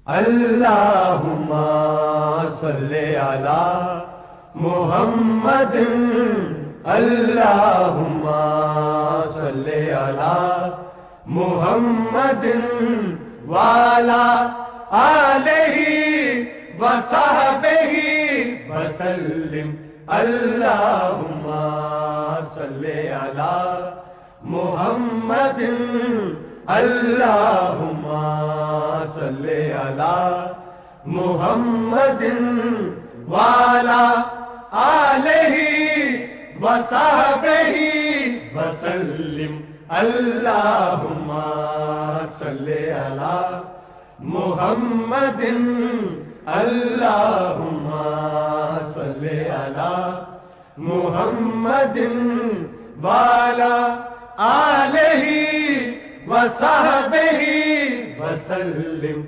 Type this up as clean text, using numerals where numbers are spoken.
اللہم صلی علی محمد، اللہم صلی علی محمد وعلی آلہ وصحبہ وسلم۔ اللہم صلی علی محمد، اللہم صلی علی محمد وعلی آلہ وصحبہ وسلم۔ اللہم صلی علی محمد، اللہم صلی علی محمد وعلی آلہ وصحبہ وسلم۔